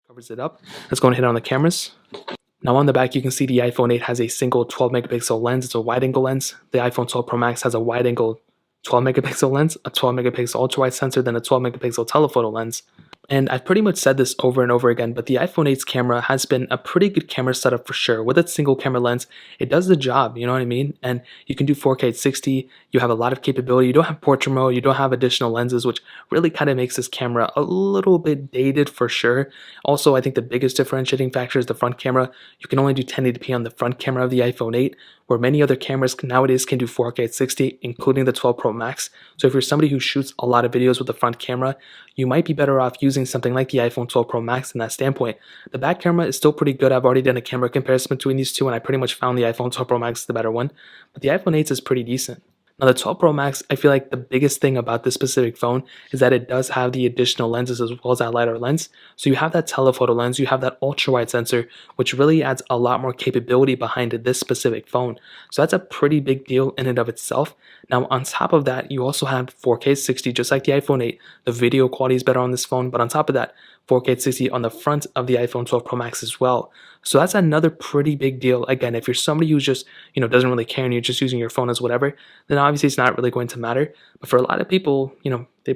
Covers it up. Let's go and hit on the cameras. Now on the back, you can see the iPhone 8 has a single 12 megapixel lens. It's a wide angle lens. The iPhone 12 Pro Max has a wide angle 12 megapixel lens, a 12 megapixel ultra wide sensor, then a 12 megapixel telephoto lens. And I've pretty much said this over and over again, but the iPhone 8's camera has been a pretty good camera setup for sure. With its single camera lens, it does the job, you know what I mean? And you can do 4K at 60, you have a lot of capability, you don't have portrait mode, you don't have additional lenses, which really kind of makes this camera a little bit dated for sure. Also, I think the biggest differentiating factor is the front camera. You can only do 1080p on the front camera of the iPhone 8, where many other cameras nowadays can do 4K at 60, including the 12 Pro Max. So if you're somebody who shoots a lot of videos with the front camera, you might be better off using something like the iPhone 12 Pro Max in that standpoint. The back camera is still pretty good. I've already done a camera comparison between these two, and I pretty much found the iPhone 12 Pro Max the better one. But the iPhone 8 is pretty decent. Now the 12 Pro Max, I feel like the biggest thing about this specific phone is that it does have the additional lenses as well as that LiDAR lens. So you have that telephoto lens, you have that ultra wide sensor, which really adds a lot more capability behind this specific phone. So that's a pretty big deal in and of itself. Now on top of that, you also have 4K 60, just like the iPhone 8. The video quality is better on this phone, but on top of that, 4K 60 on the front of the iPhone 12 Pro Max as well. So that's another pretty big deal. Again, if you're somebody who's just, doesn't really care and you're just using your phone as whatever, then obviously it's not really going to matter. But for a lot of people, they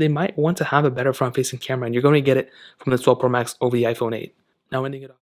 might want to have a better front-facing camera, and you're going to get it from the 12 Pro Max over the iPhone 8. Now ending it off.